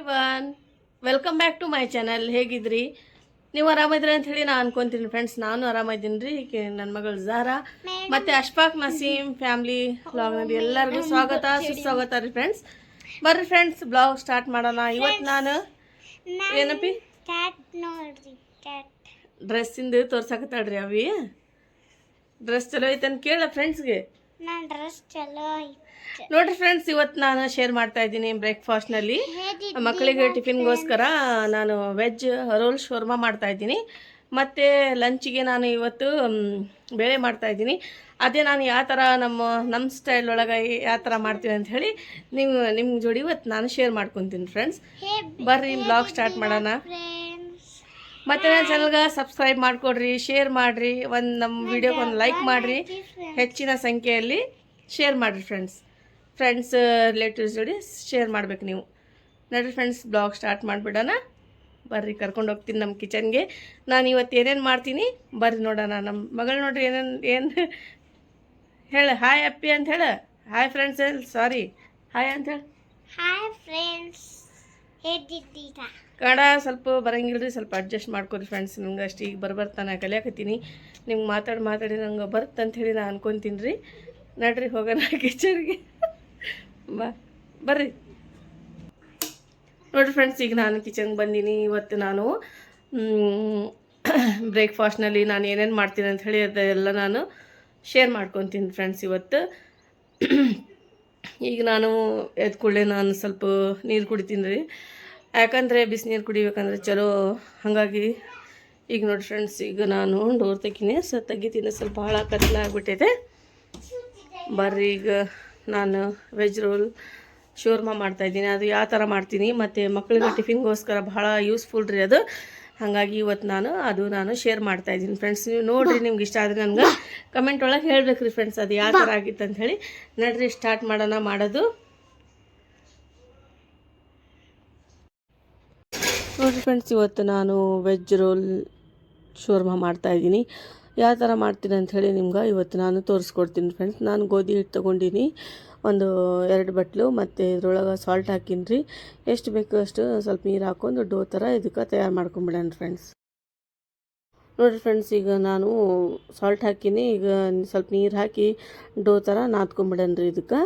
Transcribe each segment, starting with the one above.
Even welcome back to my channel. ಹೇಗಿದ್ರಿ? ನೀವು ಆರಾಮಿದ್ರಿ ಅಂತ ಹೇಳಿ ನಾನು ಅನ್ಕೊಂತೀನಿ ಫ್ರೆಂಡ್ಸ್. ನಾನು ಆರಾಮಿದ್ದೀನಿ ರೀ. ನನ್ನ ಮಗಳು ಝಾರಾ ಮತ್ತು ಅಶ್ಫಾಕ್ ನಸೀಮ್ ಫ್ಯಾಮ್ಲಿ ಬ್ಲಾಗ್ನಲ್ಲಿ ಎಲ್ಲರಿಗೂ ಸ್ವಾಗತ ಸುಸ್ವಾಗತ ರೀ ಫ್ರೆಂಡ್ಸ್. ಬರ್ರಿ ಫ್ರೆಂಡ್ಸ್, ಬ್ಲಾಗ್ ಸ್ಟಾರ್ಟ್ ಮಾಡೋಣ. ಇವತ್ತು ನಾನು ಏನಪ್ಪಿ ಡ್ರೆಸ್ಸಿಂದು ತೋರ್ಸಕತ್ತಾಳ್ರಿ. ಅವಿ ಡ್ರೆಸ್ ಚಲೋ ಐತೆ ಅಂತ ಕೇಳ ಫ್ರೆಂಡ್ಸ್ಗೆ. ನೋಡ್ರಿ ಫ್ರೆಂಡ್ಸ್, ಇವತ್ತು ನಾನು ಶೇರ್ ಮಾಡ್ತಾ ಇದ್ದೀನಿ ಬ್ರೇಕ್ಫಾಸ್ಟ್ನಲ್ಲಿ ಮಕ್ಕಳಿಗೆ ಟಿಫಿನ್ಗೋಸ್ಕರ ನಾನು ವೆಜ್ ರೋಲ್ ಶೋರ್ಮಾ ಮಾಡ್ತಾ ಇದ್ದೀನಿ. ಮತ್ತು ಲಂಚಿಗೆ ನಾನು ಇವತ್ತು ಬೇಳೆ ಮಾಡ್ತಾ ಇದ್ದೀನಿ. ಅದೇ ನಾನು ಯಾವ ಥರ ನಮ್ಮ ಸ್ಟೈಲ್ ಒಳಗೆ ಯಾವ ಥರ ಮಾಡ್ತೀನಿ ಅಂತ ಹೇಳಿ ನಿಮ್ಮ ಜೋಡಿ ಇವತ್ತು ನಾನು ಶೇರ್ ಮಾಡ್ಕೊತೀನಿ ಫ್ರೆಂಡ್ಸ್. ಬರ್ರಿ ಬ್ಲಾಗ್ ಸ್ಟಾರ್ಟ್ ಮಾಡೋಣ. ಮತ್ತು ನನ್ನ ಚಾನಲ್ಗೆ ಸಬ್ಸ್ಕ್ರೈಬ್ ಮಾಡಿಕೊಡ್ರಿ, ಶೇರ್ ಮಾಡಿರಿ, ನಮ್ಮ ವಿಡಿಯೋಗೆ ಒಂದು ಲೈಕ್ ಮಾಡಿರಿ, ಹೆಚ್ಚಿನ ಸಂಖ್ಯೆಯಲ್ಲಿ ಶೇರ್ ಮಾಡಿರಿ ಫ್ರೆಂಡ್ಸ್ ರಿಲೇಟಿವ್ಸ್ ಜೋಡಿ ಶೇರ್ ಮಾಡ್ಬೇಕು ನೀವು. ನೋಡಿರಿ ಫ್ರೆಂಡ್ಸ್, ಬ್ಲಾಗ್ ಸ್ಟಾರ್ಟ್ ಮಾಡಿಬಿಡೋಣ. ಬರ್ರಿ, ಕರ್ಕೊಂಡು ಹೋಗ್ತೀನಿ ನಮ್ಮ ಕಿಚನ್ಗೆ. ನಾನು ಇವತ್ತು ಏನೇನು ಮಾಡ್ತೀನಿ ಬರ್ರಿ ನೋಡೋಣ. ನಮ್ಮ ಮಗಳು ನೋಡ್ರಿ ಏನು ಹೇಳ. ಹಾಯ್ ಅಪ್ಪಿ ಅಂತ ಹೇಳ. ಹಾಯ್ ಫ್ರೆಂಡ್ಸ್ ಸಾರಿ ಹಾಯ್ ಅಂತ ಹೇಳಿ. ಹಾಯ್ ಫ್ರೆಂಡ್ಸ್, ಹೇಗಿದ್ದೀರಾ? ಕನ್ನಡ ಸ್ವಲ್ಪ ಬರಂಗಿಲ್ಲ ರೀ, ಸ್ವಲ್ಪ ಅಡ್ಜಸ್ಟ್ ಮಾಡ್ಕೊರಿ ಫ್ರೆಂಡ್ಸ್. ನಂಗೆ ಅಷ್ಟು ಈಗ ಬರ್ತಾನೆ ಕಲಿಯಾಕತ್ತೀನಿ. ನಿಮ್ಗೆ ಮಾತಾಡಿ ನಂಗೆ ಬರುತ್ತಂಥೇಳಿ ನಾನು ಅನ್ಕೊತೀನಿ ರೀ. ನಡ್ರಿ ಹೋಗೋಣ ಕಿಚನ್ಗೆ. ಬರ್ರಿ ನೋಡಿರಿ ಫ್ರೆಂಡ್ಸ್, ಈಗ ನಾನು ಕಿಚನ್ಗೆ ಬಂದೀನಿ. ಇವತ್ತು ನಾನು ಬ್ರೇಕ್ಫಾಸ್ಟ್ನಲ್ಲಿ ನಾನು ಏನೇನು ಮಾಡ್ತೀನಿ ಅಂತ ಹೇಳಿ ಅದೆಲ್ಲ ನಾನು ಶೇರ್ ಮಾಡ್ಕೊತೀನಿ ಫ್ರೆಂಡ್ಸ್ ಇವತ್ತು. ಈಗ ನಾನು ಎದ್ದ ಕೂಡಲೇ ನಾನು ಸ್ವಲ್ಪ ನೀರು ಕುಡಿತೀನಿ ರೀ. ಯಾಕಂದರೆ ಬಿಸಿನೀರು ಕುಡಿಬೇಕಂದ್ರೆ ಚಲೋ. ಹಾಗಾಗಿ ಈಗ ನೋಡಿ ಫ್ರೆಂಡ್ಸ್, ಈಗ ನಾನು ಡೋರ್ ತೆಗಿತೀನಿ. ಸ್ವಲ್ಪ ಭಾಳ ಕತ್ಲಾಗ್ಬಿಟ್ಟಿದೆ. ಬರ್ರಿ, ಈಗ ನಾನು ವೆಜ್ ರೋಲ್ ಶೋರ್ಮಾ ಮಾಡ್ತಾಯಿದ್ದೀನಿ. ಅದು ಯಾವ ಥರ ಮಾಡ್ತೀನಿ ಮತ್ತು ಮಕ್ಕಳಿಗೆ ಟಿಫಿನ್ಗೋಸ್ಕರ ಭಾಳ ಯೂಸ್ಫುಲ್ ರೀ ಅದು. ಹಾಗಾಗಿ ಇವತ್ತು ನಾನು ಶೇರ್ ಮಾಡ್ತಾಯಿದ್ದೀನಿ ಫ್ರೆಂಡ್ಸ್. ನೀವು ನೋಡಿರಿ, ನಿಮ್ಗೆ ಇಷ್ಟ ಆದರೆ ನನಗೆ ಕಮೆಂಟ್ ಒಳಗೆ ಹೇಳ್ಬೇಕು ರೀ ಫ್ರೆಂಡ್ಸ್, ಅದು ಯಾವ ಥರ ಆಗಿತ್ತು ಅಂತ ಹೇಳಿ. ನಡ್ರಿ ಸ್ಟಾರ್ಟ್ ಮಾಡೋಣ ಮಾಡೋದು. ನೋಡಿರಿ ಫ್ರೆಂಡ್ಸ್, ಇವತ್ತು ನಾನು ವೆಜ್ ರೋಲ್ ಶೋರ್ಮಾ ಮಾಡ್ತಾಯಿದ್ದೀನಿ. ಯಾವ ಥರ ಮಾಡ್ತೀನಿ ಅಂಥೇಳಿ ನಿಮ್ಗೆ ಇವತ್ತು ನಾನು ತೋರಿಸ್ಕೊಡ್ತೀನಿ ಫ್ರೆಂಡ್ಸ್. ನಾನು ಗೋಧಿ ಹಿಟ್ಟು ತೊಗೊಂಡಿನಿ, ಒಂದು 2 ಬಟ್ಲು, ಮತ್ತು ಇದ್ರೊಳಗೆ ಸಾಲ್ಟ್ ಹಾಕೀನಿ ರೀ. ಎಷ್ಟು ಬೇಕು ಅಷ್ಟು ಸ್ವಲ್ಪ ನೀರು ಹಾಕ್ಕೊಂಡು ಡೋ ಥರ ಇದಕ್ಕೆ ತಯಾರು ಮಾಡ್ಕೊಂಬಿಡೋಣ ಫ್ರೆಂಡ್ಸ್. ನೋಡಿರಿ ಫ್ರೆಂಡ್ಸ್, ಈಗ ನಾನು ಸಾಲ್ಟ್ ಹಾಕೀನಿ. ಈಗ ಸ್ವಲ್ಪ ನೀರು ಹಾಕಿ ಡೋ ಥರ ನಾದ್ಕೊಂಬಿಡೋಣ ರೀ ಇದಕ್ಕೆ.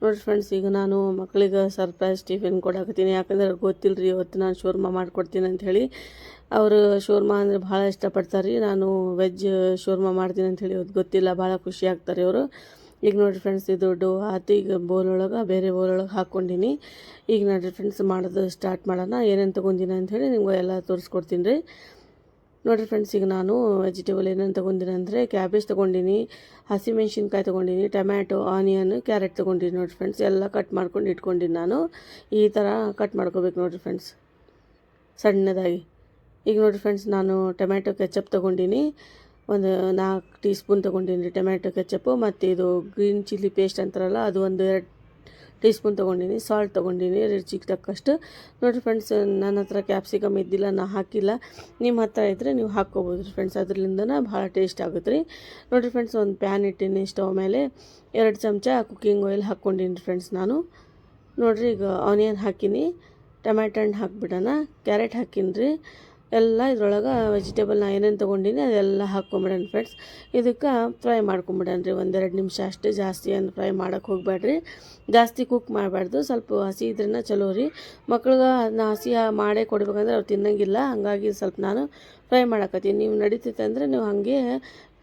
ನೋಡಿ ಫ್ರೆಂಡ್ಸ್, ಈಗ ನಾನು ಮಕ್ಕಳಿಗೆ ಸರ್ಪ್ರೈಸ್ ಟಿಫಿನ್ ಕೊಡಾಕತ್ತೀನಿ. ಯಾಕಂದ್ರೆ ಅವ್ರಿಗೆ ಗೊತ್ತಿಲ್ಲ ರೀ ಇವತ್ತು ನಾನು ಶೋರ್ಮಾ ಮಾಡಿಕೊಡ್ತೀನಿ ಅಂಥೇಳಿ. ಅವರು ಶೋರ್ಮಾ ಅಂದರೆ ಭಾಳ ಇಷ್ಟಪಡ್ತಾರೆ ರೀ. ನಾನು ವೆಜ್ ಶೋರ್ಮಾ ಮಾಡ್ತೀನಿ ಅಂಥೇಳಿ ಇವತ್ತು ಗೊತ್ತಿಲ್ಲ, ಭಾಳ ಖುಷಿ ಆಗ್ತಾರೆ ಅವರು. ಈಗ ನೋಡಿರಿ ಫ್ರೆಂಡ್ಸ್, ಇದು ಡೋ ಆತು. ಈಗ ಬೇರೆ ಬೌಲೊಳಗೆ ಹಾಕ್ಕೊಂಡಿನಿ. ಈಗ ನೋಡಿರಿ ಫ್ರೆಂಡ್ಸ್, ಮಾಡೋದು ಸ್ಟಾರ್ಟ್ ಮಾಡೋಣ. ಏನೇನು ತೊಗೊಂಡಿನಿ ಅಂಥೇಳಿ ನಿಮ್ಗೆ ಎಲ್ಲ ತೋರಿಸ್ಕೊಡ್ತೀನಿ ರೀ. ನೋಡಿರಿ ಫ್ರೆಂಡ್ಸ್, ಈಗ ನಾನು ವೆಜಿಟೇಬಲ್ ಏನೇನು ತೊಗೊಂಡಿನಿ ಅಂದರೆ ಕ್ಯಾಬೇಜ್ ತೊಗೊಂಡಿನಿ, ಹಸಿಮೆಣ್ಸಿನ್ಕಾಯಿ ತೊಗೊಂಡಿನಿ, ಟೊಮ್ಯಾಟೊ, ಆನಿಯನ್, ಕ್ಯಾರೆಟ್ ತೊಗೊಂಡಿನಿ. ನೋಡಿರಿ ಫ್ರೆಂಡ್ಸ್, ಎಲ್ಲ ಕಟ್ ಮಾಡ್ಕೊಂಡು ಇಟ್ಕೊಂಡಿನಿ. ನಾನು ಈ ಥರ ಕಟ್ ಮಾಡ್ಕೋಬೇಕು ನೋಡಿರಿ ಫ್ರೆಂಡ್ಸ್, ಸಣ್ಣದಾಗಿ. ಈಗ ನೋಡಿರಿ ಫ್ರೆಂಡ್ಸ್, ನಾನು ಟೊಮ್ಯಾಟೊ ಕೆಚಪ್ ತೊಗೊಂಡಿನಿ, ಒಂದು 4 ಟೀ ಸ್ಪೂನ್ ತೊಗೊಂಡಿನಿ ರೀ ಟೊಮ್ಯಾಟೊ ಕೆಚಪ್ಪು. ಮತ್ತು ಇದು ಗ್ರೀನ್ ಚಿಲ್ಲಿ ಪೇಸ್ಟ್ ಅಂತಾರಲ್ಲ, ಅದು ಒಂದು 2 ಟೀ ಸ್ಪೂನ್ ತೊಗೊಂಡಿನಿ. ಸಾಲ್ಟ್ ತೊಗೊಂಡಿನಿ ರುಚಿಗೆ ತಕ್ಕಷ್ಟು. ನೋಡಿರಿ ಫ್ರೆಂಡ್ಸ್, ನನ್ನ ಹತ್ರ ಕ್ಯಾಪ್ಸಿಕಮ್ ಇದ್ದಿಲ್ಲ, ನಾ ಹಾಕಿಲ್ಲ. ನಿಮ್ಮ ಹತ್ರ ಇದ್ದರೆ ನೀವು ಹಾಕ್ಕೋಬೋದು ರೀ ಫ್ರೆಂಡ್ಸ್, ಅದರಿಂದನೇ ಭಾಳ ಟೇಸ್ಟ್ ಆಗುತ್ತೆ ರೀ. ನೋಡಿರಿ ಫ್ರೆಂಡ್ಸ್, ಒಂದು ಪ್ಯಾನ್ ಇಟ್ಟೀನಿ ಸ್ಟವ್ ಮೇಲೆ. 2 ಚಮಚ ಕುಕ್ಕಿಂಗ್ ಆಯಿಲ್ ಹಾಕ್ಕೊಂಡಿನಿ ಫ್ರೆಂಡ್ಸ್ ನಾನು. ನೋಡಿರಿ, ಈಗ ಆನಿಯನ್ ಹಾಕಿನಿ, ಟೊಮ್ಯಾಟೊ ಹಣ್ಣು ಹಾಕ್ಬಿಡೋಣ, ಕ್ಯಾರೆಟ್ ಹಾಕಿನಿ ರೀ. ಎಲ್ಲ ಇದ್ರೊಳಗೆ ವೆಜಿಟೇಬಲ್ ನಾ ಏನೇನು ತೊಗೊಂಡಿನಿ ಅದೆಲ್ಲ ಹಾಕ್ಕೊಂಬಿಡೋಣ ಫ್ರೆಂಡ್ಸ್. ಇದಕ್ಕೆ ಫ್ರೈ ಮಾಡ್ಕೊಂಬಿಡೋಣ ರೀ 1-2 ನಿಮಿಷ ಅಷ್ಟೇ. ಜಾಸ್ತಿ ಏನು ಫ್ರೈ ಮಾಡೋಕ್ಕೆ ಹೋಗಬೇಡ್ರಿ, ಜಾಸ್ತಿ ಕುಕ್ ಮಾಡಬಾರ್ದು. ಸ್ವಲ್ಪ ಹಸಿ ಇದ್ರೇ ಚಲೋ ರೀ. ಮಕ್ಳಿಗೆ ಅದನ್ನ ಹಸಿ ಮಾಡೇ ಕೊಡ್ಬೇಕಂದ್ರೆ ಅವ್ರು ತಿನ್ನೋಂಗಿಲ್ಲ. ಹಾಗಾಗಿ ಸ್ವಲ್ಪ ನಾನು ಫ್ರೈ ಮಾಡಕತ್ತೀನಿ. ನೀವು ನಡೀತೈತೆ ಅಂದರೆ ನೀವು ಹಾಗೆ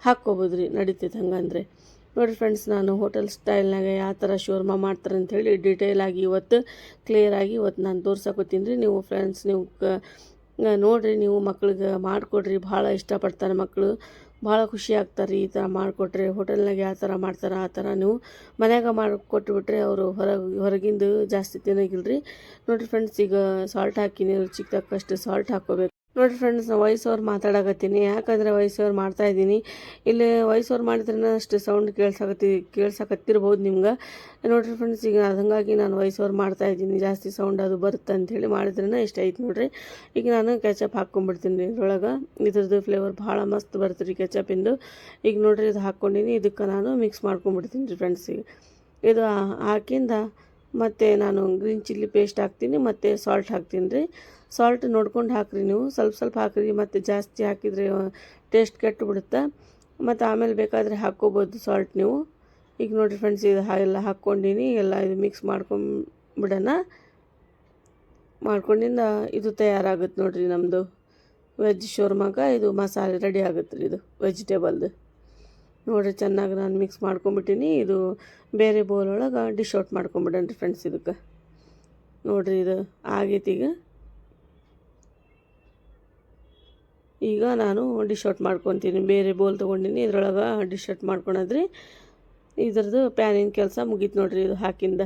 ಹಾಕ್ಕೋಬೋದು ರೀ, ನಡೀತೈತೆ ಹಂಗಂದರೆ. ನೋಡಿರಿ ಫ್ರೆಂಡ್ಸ್, ನಾನು ಹೋಟೆಲ್ ಸ್ಟೈಲ್ನಾಗ ಯಾವ ಥರ ಶೋರ್ಮಾ ಮಾಡ್ತಾರೆ ಅಂಥೇಳಿ ಡೀಟೇಲಾಗಿ ಇವತ್ತು ಕ್ಲಿಯರಾಗಿ ಇವತ್ತು ನಾನು ತೋರ್ಸಕೊತೀನಿ ರೀ. ನೀವು ಫ್ರೆಂಡ್ಸ್, ನೀವು ನೋಡಿರಿ, ನೀವು ಮಕ್ಳಿಗೆ ಮಾಡಿಕೊಡ್ರಿ. ಭಾಳ ಇಷ್ಟಪಡ್ತಾರೆ ಮಕ್ಕಳು, ಭಾಳ ಖುಷಿ ಆಗ್ತಾರೆ ಈ ಥರ ಮಾಡಿಕೊಟ್ರೆ. ಹೋಟೆಲ್ನಾಗ ಯಾವ ಥರ ಮಾಡ್ತಾರೆ ಆ ಥರ ನೀವು ಮನ್ಯಾಗ ಮಾಡಿಕೊಟ್ಬಿಟ್ರೆ ಅವರು ಹೊರಗಿಂದು ಜಾಸ್ತಿ ತಿನ್ನೋಗಿಲ್ಲ ರೀ. ನೋಡಿರಿ ಫ್ರೆಂಡ್ಸ್, ಈಗ ಸಾಲ್ಟ್ ಹಾಕಿನಿ, ರುಚಿಗೆ ತಕ್ಕಷ್ಟು ಸಾಲ್ಟ್ ಹಾಕ್ಕೋಬೇಕು. ನೋಡಿರಿ ಫ್ರೆಂಡ್ಸ್, ವಾಯ್ಸ್ ಓವರ್ ಮಾತಾಡಕತ್ತೀನಿ. ಯಾಕಂದರೆ ವಾಯ್ಸ್ ಓವರ್ ಮಾಡ್ತಾಯಿದ್ದೀನಿ. ಇಲ್ಲಿ ವಾಯ್ಸ್ ಓವರ್ ಮಾಡಿದ್ರೆ ಅಷ್ಟು ಸೌಂಡ್ ಕೇಳ್ಸಕತ್ತಿರ್ಬೋದು ನಿಮ್ಗೆ. ನೋಡಿರಿ ಫ್ರೆಂಡ್ಸ್, ಈಗ ಹಾಗಾಗಿ ನಾನು ವಾಯ್ಸ್ ಓವರ್ ಮಾಡ್ತಾಯಿದ್ದೀನಿ. ಜಾಸ್ತಿ ಸೌಂಡ್ ಅದು ಬರುತ್ತೆ ಅಂಥೇಳಿ ಮಾಡಿದ್ರೇ ಇಷ್ಟ ಐತೆ ನೋಡಿರಿ. ಈಗ ನಾನು ಕೆಚಪ್ ಹಾಕ್ಕೊಂಬಿಡ್ತೀನಿ ರೀ ಇದ್ರೊಳಗೆ. ಇದ್ರದ್ದು ಫ್ಲೇವರ್ ಭಾಳ ಮಸ್ತ್ ಬರುತ್ತೆ ರೀ ಕೆಚಪಿಂದು. ಈಗ ನೋಡಿರಿ, ಇದು ಹಾಕ್ಕೊಂಡಿನಿ. ಇದಕ್ಕೆ ನಾನು ಮಿಕ್ಸ್ ಮಾಡ್ಕೊಂಬಿಡ್ತೀನಿ ರೀ ಫ್ರೆಂಡ್ಸ್. ಇದು ಹಾಕಿಂದ ಮತ್ತು ನಾನು ಗ್ರೀನ್ ಚಿಲ್ಲಿ ಪೇಸ್ಟ್ ಹಾಕ್ತೀನಿ ಮತ್ತು ಸಾಲ್ಟ್ ಹಾಕ್ತೀನಿ ರೀ. ಸಾಲ್ಟ್ ನೋಡ್ಕೊಂಡು ಹಾಕಿರಿ ನೀವು, ಸ್ವಲ್ಪ ಸ್ವಲ್ಪ ಹಾಕಿರಿ, ಮತ್ತು ಜಾಸ್ತಿ ಹಾಕಿದರೆ ಟೇಸ್ಟ್ ಕೆಟ್ಟು ಬಿಡುತ್ತೆ. ಮತ್ತು ಆಮೇಲೆ ಬೇಕಾದರೆ ಹಾಕ್ಕೋಬೋದು ಸಾಲ್ಟ್ ನೀವು. ಈಗ ನೋಡಿರಿ ಫ್ರೆಂಡ್ಸ್, ಇದು ಎಲ್ಲ ಹಾಕ್ಕೊಂಡಿನಿ, ಎಲ್ಲ ಇದು ಮಿಕ್ಸ್ ಮಾಡ್ಕೊಂಬಿಡೋಣ. ಮಾಡ್ಕೊಂಡಿಂದ ಇದು ತಯಾರಾಗುತ್ತೆ ನೋಡಿರಿ ನಮ್ಮದು ವೆಜ್ ಶೋರ್ಮಾಗೆ ಇದು ಮಸಾಲೆ ರೆಡಿ ಆಗುತ್ತೆ ರೀ. ಇದು ವೆಜಿಟೇಬಲ್ದು ನೋಡಿರಿ, ಚೆನ್ನಾಗಿ ನಾನು ಮಿಕ್ಸ್ ಮಾಡ್ಕೊಂಬಿಟ್ಟಿನಿ. ಇದು ಬೇರೆ ಬೌಲ್ ಒಳಗೆ ಡಿಶ್ ಔಟ್ ಮಾಡ್ಕೊಂಬಿಡೋಣ ರೀ ಫ್ರೆಂಡ್ಸ್. ಇದಕ್ಕೆ ನೋಡಿರಿ ಇದು ಆಗೈತಿ. ಈಗ ನಾನು ಡಿಶ್ ಔಟ್ ಮಾಡ್ಕೊತೀನಿ. ಬೇರೆ ಬೌಲ್ ತೊಗೊಂಡಿನಿ, ಇದ್ರೊಳಗೆ ಡಿಶ್ ಔಟ್ ಮಾಡ್ಕೊಳದ್ರಿ. ಇದ್ರದ್ದು ಪ್ಯಾನಿನ ಕೆಲಸ ಮುಗೀತು ನೋಡಿರಿ ಇದು ಹಾಕಿಂದ.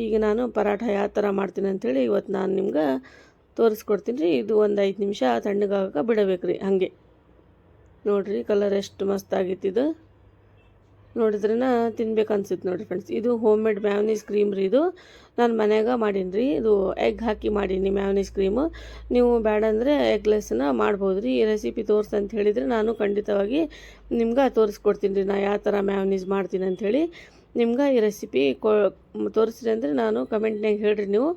ಈಗ ನಾನು ಪರಾಠ ಯಾವ ಥರ ಮಾಡ್ತೀನಿ ಅಂಥೇಳಿ ಇವತ್ತು ನಾನು ನಿಮ್ಗೆ ತೋರಿಸ್ಕೊಡ್ತೀನಿ ರೀ. ಇದು ಒಂದು 5 ನಿಮಿಷ ತಣ್ಣಗಾಗಕ್ಕೆ ಬಿಡಬೇಕು ರೀ. ಹಾಗೆ ನೋಡಿರಿ ಕಲರ್ ಎಷ್ಟು ಮಸ್ತಾಗಿತ್ತು. ಇದು ನೋಡಿದ್ರೇನ ತಿನ್ಬೇಕು ಅನ್ಸುತ್ತೆ ನೋಡಿರಿ ಫ್ರೆಂಡ್ಸ್. ಇದು ಹೋಮ್ ಮೇಡ್ ಮ್ಯಾವ್ನೀಸ್ ಕ್ರೀಮ್ ರೀ. ಇದು ನಾನು ಮನ್ಯಾಗ ಮಾಡೀನಿ ರೀ. ಇದು ಎಗ್ ಹಾಕಿ ಮಾಡೀನಿ ಮ್ಯಾವ್ನೀಸ್ ಕ್ರೀಮು. ನೀವು ಬೇಡ ಅಂದರೆ ಎಗ್ಲೆಸ್ನ ಮಾಡ್ಬೋದು ರೀ. ಈ ರೆಸಿಪಿ ತೋರಿಸಿ ಅಂತ ಹೇಳಿದರೆ ನಾನು ಖಂಡಿತವಾಗಿ ನಿಮ್ಗೆ ತೋರಿಸ್ಕೊಡ್ತೀನಿ ರೀ. ನಾನು ಯಾವ ಥರ ಮ್ಯಾವ್ನೀಸ್ ಮಾಡ್ತೀನಿ ಅಂಥೇಳಿ ನಿಮ್ಗೆ ಈ ರೆಸಿಪಿ ತೋರಿಸ್ರಿ ಅಂದರೆ ನಾನು ಕಮೆಂಟ್ನಾಗ ಹೇಳ್ರಿ ನೀವು.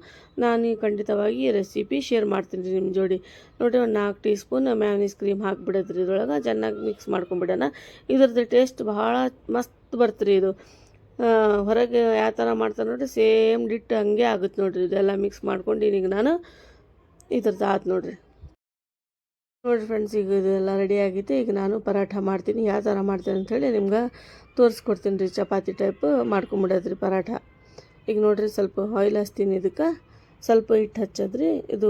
ನಾನು ಖಂಡಿತವಾಗಿ ಈ ರೆಸಿಪಿ ಶೇರ್ ಮಾಡ್ತೀನಿ ರೀ ನಿಮ್ಮ ಜೋಡಿ. ನೋಡಿರಿ, ಒಂದು 4 ಟೀ ಸ್ಪೂನ್ ಮ್ಯಾವ್ನೀಸ್ ಕ್ರೀಮ್ ಹಾಕಿಬಿಡೋದ್ರಿ. ಇದ್ರೊಳಗೆ ಚೆನ್ನಾಗಿ ಮಿಕ್ಸ್ ಮಾಡ್ಕೊಂಬಿಡೋಣ. ಇದ್ರದ್ದು ಟೇಸ್ಟ್ ಭಾಳ ಮಸ್ತ್ ಬರ್ತೀರಿ. ಇದು ಹೊರಗೆ ಯಾವ ಥರ ಮಾಡ್ತಾರೆ ನೋಡಿರಿ, ಸೇಮ್ ಡಿಟ್ ಹಂಗೆ ಆಗುತ್ತೆ ನೋಡಿರಿ. ಇದೆಲ್ಲ ಮಿಕ್ಸ್ ಮಾಡ್ಕೊಂಡು ಈಗ ನಾನು ಇದ್ರದ್ದು ಆಯ್ತು ನೋಡಿರಿ ಫ್ರೆಂಡ್ಸ್. ಈಗ ಇದೆಲ್ಲ ರೆಡಿ ಆಗಿತ್ತು. ಈಗ ನಾನು ಪರಾಠ ಮಾಡ್ತೀನಿ. ಯಾವ ಥರ ಮಾಡ್ತೀನಿ ಅಂಥೇಳಿ ನಿಮ್ಗೆ ತೋರಿಸ್ಕೊಡ್ತೀನಿ ರೀ. ಚಪಾತಿ ಟೈಪ್ ಮಾಡ್ಕೊಂಬಿಡೋದ್ರಿ ಪರಾಠ. ಈಗ ನೋಡಿರಿ, ಸ್ವಲ್ಪ ಆಯಿಲ್ ಹಚ್ತೀನಿ. ಇದಕ್ಕೆ ಸ್ವಲ್ಪ ಹಿಟ್ಟು ಹಚ್ಚೋದ್ರಿ. ಇದು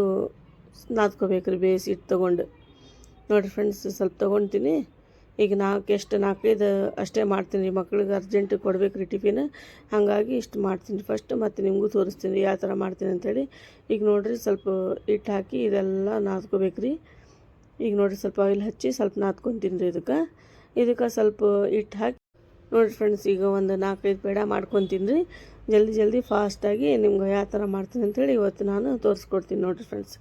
ನಾದ್ಕೋಬೇಕು ರೀ ಬೇಯಿಸಿ ಹಿಟ್ಟು ತೊಗೊಂಡು. ನೋಡಿರಿ ಫ್ರೆಂಡ್ಸ್, ಸ್ವಲ್ಪ ತೊಗೊಳ್ತೀನಿ. ಈಗ 4-5 ಅಷ್ಟೇ ಮಾಡ್ತೀನಿ ರೀ. ಮಕ್ಳಿಗೆ ಅರ್ಜೆಂಟ್ ಕೊಡ್ಬೇಕು ರೀ ಟಿಫಿನ್, ಹಾಗಾಗಿ ಇಷ್ಟು ಮಾಡ್ತೀನಿ ಫಸ್ಟ್. ಮತ್ತು ನಿಮಗೂ ತೋರಿಸ್ತೀನಿ ರೀ ಯಾವ ಥರ ಮಾಡ್ತೀನಿ ಅಂಥೇಳಿ. ಈಗ ನೋಡಿರಿ, ಸ್ವಲ್ಪ ಹಿಟ್ಟು ಹಾಕಿ ಇದೆಲ್ಲ ನಾದ್ಕೋಬೇಕು ರೀ. ಈಗ ನೋಡಿರಿ, ಸ್ವಲ್ಪ ಆಯಿಲ್ ಹಚ್ಚಿ ಸ್ವಲ್ಪ ನಾದ್ಕೊತೀನಿ ರೀ. ಇದಕ್ಕೆ ಸ್ವಲ್ಪ ಹಿಟ್ಟು ಹಾಕಿ ನೋಡಿರಿ ಫ್ರೆಂಡ್ಸ್, ಈಗ ಒಂದು 4-5 ಪೇಡ ಮಾಡ್ಕೊತೀನಿ ರೀ. ಜಲ್ದಿ ಫಾಸ್ಟಾಗಿ ನಿಮ್ಗೆ ಯಾವ ಥರ ಮಾಡ್ತೀನಿ ಅಂಥೇಳಿ ಇವತ್ತು ನಾನು ತೋರಿಸ್ಕೊಡ್ತೀನಿ ನೋಡಿರಿ ಫ್ರೆಂಡ್ಸ್.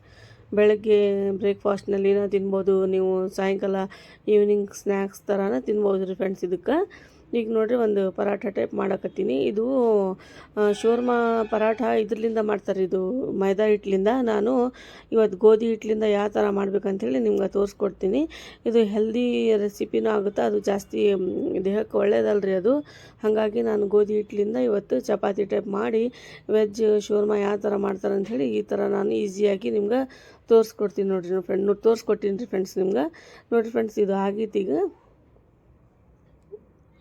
ಬೆಳಗ್ಗೆ ಬ್ರೇಕ್ಫಾಸ್ಟ್ನಲ್ಲಿನ ತಿನ್ಬೋದು ನೀವು, ಸಾಯಂಕಾಲ ಈವ್ನಿಂಗ್ ಸ್ನ್ಯಾಕ್ಸ್ ಥರನ ತಿನ್ಬೋದು ರೀ ಫ್ರೆಂಡ್ಸ್. ಇದಕ್ಕೆ ಈಗ ನೋಡಿರಿ, ಒಂದು ಪರಾಠ ಟೈಪ್ ಮಾಡಕತ್ತೀನಿ. ಇದು ಶೋರ್ಮಾ ಪರಾಠ ಇದ್ರಲಿಂದ ಮಾಡ್ತಾರೆ, ಇದು ಮೈದಾ ಹಿಟ್ಲಿಂದ. ನಾನು ಇವತ್ತು ಗೋಧಿ ಹಿಟ್ಲಿಂದ ಯಾವ ಥರ ಮಾಡ್ಬೇಕಂತೇಳಿ ನಿಮ್ಗೆ ತೋರಿಸ್ಕೊಡ್ತೀನಿ. ಇದು ಹೆಲ್ದಿ ರೆಸಿಪಿನೂ ಆಗುತ್ತೆ, ಅದು ಜಾಸ್ತಿ ದೇಹಕ್ಕೆ ಒಳ್ಳೇದಲ್ರಿ ಅದು. ಹಾಗಾಗಿ ನಾನು ಗೋಧಿ ಹಿಟ್ಲಿಂದ ಇವತ್ತು ಚಪಾತಿ ಟೈಪ್ ಮಾಡಿ ವೆಜ್ ಶೋರ್ಮಾ ಯಾವ ಥರ ಮಾಡ್ತಾರೆ ಅಂಥೇಳಿ ಈ ಥರ ನಾನು ಈಸಿಯಾಗಿ ನಿಮ್ಗೆ ತೋರಿಸ್ಕೊಡ್ತೀನಿ ನೋಡಿರಿ ತೋರಿಸ್ಕೊಡ್ತೀನಿ ರೀ ಫ್ರೆಂಡ್ಸ್ ನಿಮ್ಗೆ. ನೋಡಿರಿ ಫ್ರೆಂಡ್ಸ್, ಇದು ಆಗೈತಿ.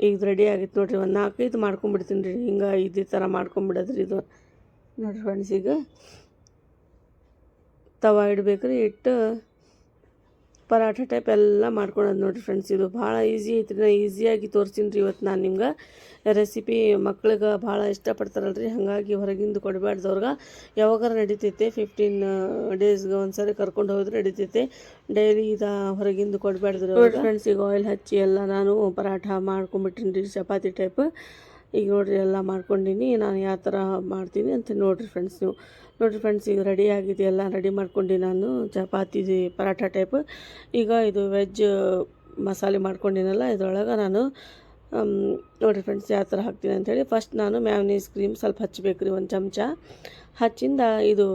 ಈಗ ರೆಡಿ ಆಗಿತ್ತು ನೋಡಿರಿ. ಒಂದು 4-5 ಮಾಡ್ಕೊಂಬಿಡ್ತೀನಿ ರೀ. ಹಿಂಗೆ ಇದೇ ಥರ ಮಾಡ್ಕೊಂಬಿಡೋದ್ರಿ ಇದು. ನೋಡಿರಿ ಫ್ರೆಂಡ್ಸ್, ಈಗ ತವಾ ಇಡಬೇಕು ರೀ. ಇಟ್ಟು ಪರಾಠ ಟೈಪ್ ಎಲ್ಲ ಮಾಡ್ಕೊಳೋದು ನೋಡಿರಿ ಫ್ರೆಂಡ್ಸ್. ಇದು ಭಾಳ ಈಸಿ ಐತ್ರಿ. ನಾನು ಈಸಿಯಾಗಿ ತೋರಿಸ್ತೀನಿ ರೀ ಇವತ್ತು ನಾನು ನಿಮ್ಗೆ ರೆಸಿಪಿ. ಮಕ್ಳಿಗೆ ಭಾಳ ಇಷ್ಟಪಡ್ತಾರಲ್ರಿ, ಹಾಗಾಗಿ ಹೊರಗಿಂದು ಕೊಡಬಾರ್ದವ್ರಿಗೆ. ಯಾವಾಗಾರ ನಡೀತೈತೆ, 15 ಡೇಸ್ಗೆ ಒಂದ್ಸರಿ ಕರ್ಕೊಂಡು ಹೋದ್ರೆ ನಡೀತೈತೆ. ಡೈಲಿ ಹೊರಗಿಂದು ಕೊಡಬಾರ್ದು ನೋಡಿ ಫ್ರೆಂಡ್ಸ್. ಈಗ ಆಯಿಲ್ ಹಚ್ಚಿ ಎಲ್ಲ ನಾನು ಪರಾಠ ಮಾಡ್ಕೊಂಬಿಟ್ಟಿನಿ ರೀ ಚಪಾತಿ ಟೈಪ್. ಈಗ ನೋಡಿರಿ, ಎಲ್ಲ ಮಾಡ್ಕೊಂಡಿನಿ. ನಾನು ಯಾವ ಥರ ಮಾಡ್ತೀನಿ ಅಂತ ನೋಡಿರಿ ಫ್ರೆಂಡ್ಸ್ ನೀವು. ನೋಡಿರಿ ಫ್ರೆಂಡ್ಸ್, ಈಗ ರೆಡಿ ಆಗಿದೆ, ಎಲ್ಲ ರೆಡಿ ಮಾಡ್ಕೊಂಡು ನಾನು ಚಪಾತಿ ಪರಾಠ ಟೈಪ್. ಈಗ ಇದು ವೆಜ್ ಮಸಾಲೆ ಮಾಡ್ಕೊಂಡಿನಲ್ಲ, ಇದ್ರೊಳಗೆ ನಾನು ನೋಡಿರಿ ಫ್ರೆಂಡ್ಸ್ ಯಾವ ಥರ ಹಾಕ್ತೀನಿ ಅಂಥೇಳಿ. ಫಸ್ಟ್ ನಾನು ಮ್ಯಾವ್ನೀಸ್ ಕ್ರೀಮ್ ಸ್ವಲ್ಪ ಹಚ್ಚಬೇಕು ರೀ, ಒಂದು ಚಮಚ ಹಚ್ಚಿಂದ ಇದು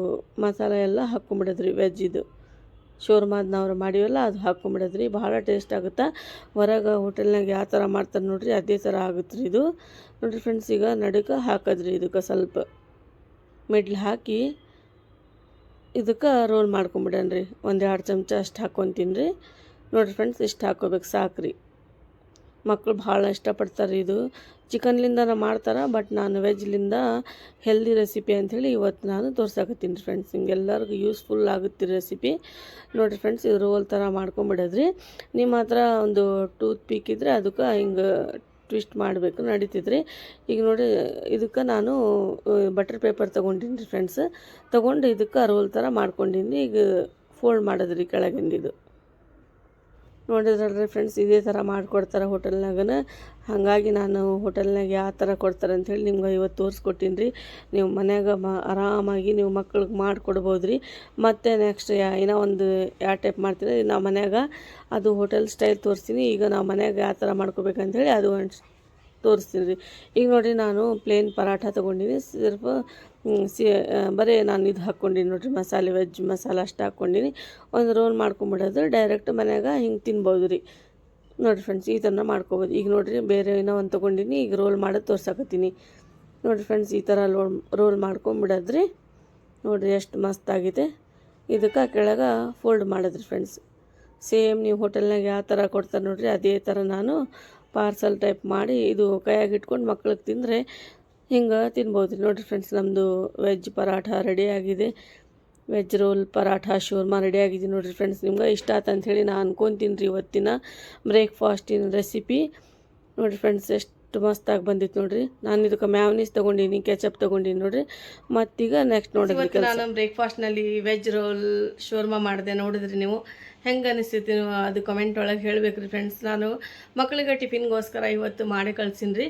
ಮಸಾಲೆ ಎಲ್ಲ ಹಾಕ್ಕೊಂಬಿಡೋದ್ರಿ. ವೆಜ್ ಇದು ಶೋರ್ಮಾದ ನಾವು ಮಾಡಿವಲ್ಲ ಅದು ಹಾಕ್ಕೊಂಬಿಡೋದ್ರಿ. ಭಾಳ ಟೇಸ್ಟ್ ಆಗುತ್ತೆ. ಹೊರಗೆ ಹೋಟೆಲ್ನಾಗ ಯಾವ ಥರ ಮಾಡ್ತಾರೆ ನೋಡಿರಿ, ಅದೇ ಥರ ಆಗುತ್ತೆ ರೀ ಇದು. ನೋಡಿರಿ ಫ್ರೆಂಡ್ಸ್, ಈಗ ನಡುಕ ಹಾಕೋದ್ರಿ. ಇದಕ್ಕೆ ಸ್ವಲ್ಪ ಮಿಡ್ಲ್ ಹಾಕಿ ಇದಕ್ಕೆ ರೋಲ್ ಮಾಡ್ಕೊಂಬಿಡೋಣ್ರಿ. 1-2 ಚಮಚ ಅಷ್ಟು ಹಾಕ್ಕೊತೀನಿ ರೀ. ನೋಡಿರಿ ಫ್ರೆಂಡ್ಸ್, ಇಷ್ಟು ಹಾಕ್ಕೋಬೇಕು ಸಾಕ್ರಿ. ಮಕ್ಕಳು ಭಾಳ ಇಷ್ಟಪಡ್ತಾರೆ. ಇದು ಚಿಕನ್ಲಿಂದ ಮಾಡ್ತಾರೆ, ಬಟ್ ನಾನು ವೆಜ್ಲಿಂದ ಹೆಲ್ದಿ ರೆಸಿಪಿ ಅಂಥೇಳಿ ಇವತ್ತು ನಾನು ತೋರ್ಸಾಕತ್ತೀನಿ ರೀ ಫ್ರೆಂಡ್ಸ್. ನಿಮ್ಗೆಲ್ಲರಿಗೂ ಯೂಸ್ಫುಲ್ ಆಗುತ್ತೆ ರೆಸಿಪಿ. ನೋಡಿರಿ ಫ್ರೆಂಡ್ಸ್, ಇದು ರೋಲ್ ಥರ ಮಾಡ್ಕೊಂಬಿಡೋದ್ರಿ. ನಿಮ್ಮ ಹತ್ರ ಒಂದು ಟೂತ್ ಪೀಕ್ ಇದ್ದರೆ ಅದಕ್ಕೆ ಹಿಂಗೆ ಟ್ವಿಸ್ಟ್ ಮಾಡಬೇಕು, ನಡೀತಿದ್ರಿ. ಈಗ ನೋಡಿ, ಇದಕ್ಕೆ ನಾನು ಬಟರ್ ಪೇಪರ್ ತೊಗೊಂಡಿನಿ ರೀ ಫ್ರೆಂಡ್ಸ್. ತೊಗೊಂಡು ಇದಕ್ಕೆ ರೋಲ್ ಥರ ಮಾಡ್ಕೊಂಡಿನಿ. ಈಗ ಫೋಲ್ಡ್ ಮಾಡೋದ್ರಿ ಕೆಳಗಿಂದ. ಇದು ನೋಡಿದ್ರಲ್ರಿ ಫ್ರೆಂಡ್ಸ್, ಇದೇ ಥರ ಮಾಡಿಕೊಡ್ತಾರೆ ಹೋಟೆಲ್ನಾಗನ. ಹಾಗಾಗಿ ನಾನು ಹೋಟೆಲ್ನಾಗ ಯಾವ ಥರ ಕೊಡ್ತಾರೆ ಅಂಥೇಳಿ ನಿಮ್ಗೆ ಇವತ್ತು ತೋರಿಸ್ಕೊಟ್ಟೀನಿ ರೀ. ನೀವು ಮನ್ಯಾಗ ಆರಾಮಾಗಿ ನೀವು ಮಕ್ಳಿಗೆ ಮಾಡಿಕೊಡ್ಬೋದು ರೀ. ಮತ್ತು ನೆಕ್ಸ್ಟ್ ಇನ್ನೂ ಒಂದು ಯಾವ ಟೈಪ್ ಮಾಡ್ತೀನಿ ನಾವು ಮನ್ಯಾಗ, ಅದು ಹೋಟೆಲ್ ಸ್ಟೈಲ್ ತೋರಿಸ್ತೀನಿ. ಈಗ ನಾವು ಮನ್ಯಾಗ ಯಾವ ಥರ ಮಾಡ್ಕೋಬೇಕಂಥೇಳಿ ಅದು ತೋರಿಸ್ತೀನಿ ರೀ. ಈಗ ನೋಡಿರಿ ನಾನು ಪ್ಲೇನ್ ಪರಾಠ ತೊಗೊಂಡಿನಿ, ಸಿರ್ಫ್ ಬರೀ ನಾನು ಇದು ಹಾಕ್ಕೊಂಡಿನಿ ನೋಡಿರಿ, ಮಸಾಲೆ ವೆಜ್ ಮಸಾಲ ಅಷ್ಟು ಹಾಕ್ಕೊಂಡಿನಿ. ಒಂದು ರೋಲ್ ಮಾಡ್ಕೊಂಬಿಡೋದು, ಡೈರೆಕ್ಟ್ ಮನ್ಯಾಗ ಹಿಂಗೆ ತಿನ್ಬೋದು ರೀ. ನೋಡಿರಿ ಫ್ರೆಂಡ್ಸ್, ಈ ಥರ ಮಾಡ್ಕೊಬೋದು. ಈಗ ನೋಡಿರಿ ಬೇರೆ ಏನೋ ಒಂದು ತೊಗೊಂಡಿನಿ, ಈಗ ರೋಲ್ ಮಾಡೋದು ತೋರ್ಸಕತ್ತೀನಿ. ನೋಡಿರಿ ಫ್ರೆಂಡ್ಸ್, ಈ ಥರ ರೋಲ್ ಮಾಡ್ಕೊಂಬಿಡೋದ್ರಿ. ನೋಡಿರಿ ಎಷ್ಟು ಮಸ್ತಾಗಿದೆ. ಇದಕ್ಕೆ ಕೆಳಗೆ ಫೋಲ್ಡ್ ಮಾಡೋದ್ರಿ ಫ್ರೆಂಡ್ಸ್. ಸೇಮ್ ನೀವು ಹೋಟೆಲ್ನಾಗ ಯಾವ ಥರ ಕೊಡ್ತಾರೆ ನೋಡಿರಿ, ಅದೇ ಥರ ನಾನು ಪಾರ್ಸಲ್ ಟೈಪ್ ಮಾಡಿ ಇದು ಕೈಯಾಗಿ ಇಟ್ಕೊಂಡು ಮಕ್ಳಿಗೆ ತಿಂದರೆ ಹಿಂಗೆ ತಿನ್ಬೋದು ರೀ. ನೋಡಿರಿ ಫ್ರೆಂಡ್ಸ್, ನಮ್ಮದು ವೆಜ್ ಪರಾಠ ರೆಡಿಯಾಗಿದೆ. ವೆಜ್ ರೋಲ್ ಪರಾಠ ಶೂರ್ಮ ರೆಡಿಯಾಗಿದೆ ನೋಡಿರಿ ಫ್ರೆಂಡ್ಸ್. ನಿಮ್ಗೆ ಇಷ್ಟ ಆಯ್ತು ಅಂಥೇಳಿ ನಾನು ಅನ್ಕೊತೀನಿ ರೀ ಇವತ್ತಿನ ಬ್ರೇಕ್ಫಾಸ್ಟಿನ ರೆಸಿಪಿ. ನೋಡಿರಿ ಫ್ರೆಂಡ್ಸ್, ಎಷ್ಟು ಮಸ್ತಾಗಿ ಬಂದಿತ್ತು ನೋಡಿರಿ. ನಾನು ಇದಕ್ಕೆ ಮ್ಯಾವ್ನೀಸ್ ತೊಗೊಂಡಿನಿ, ಕೆಚಪ್ ತೊಗೊಂಡಿನಿ ನೋಡಿರಿ. ಮತ್ತೀಗ ನೆಕ್ಸ್ಟ್ ನೋಡಿದ್ರಿ, ನಾನು ಬ್ರೇಕ್ಫಾಸ್ಟ್ನಲ್ಲಿ ವೆಜ್ ರೋಲ್ ಶೂರ್ಮ ಮಾಡಿದೆ. ನೋಡಿದ್ರಿ ನೀವು ಹೆಂಗೆ ಅನಿಸ್ತೈತಿ ಅದು ಕಮೆಂಟ್ ಒಳಗೆ ಹೇಳ್ಬೇಕು ರೀ ಫ್ರೆಂಡ್ಸ್. ನಾನು ಮಕ್ಕಳಿಗೆ ಟಿಫಿನ್ಗೋಸ್ಕರ ಇವತ್ತು ಮಾಡಿ ಕಳ್ಸೀನಿ ರೀ.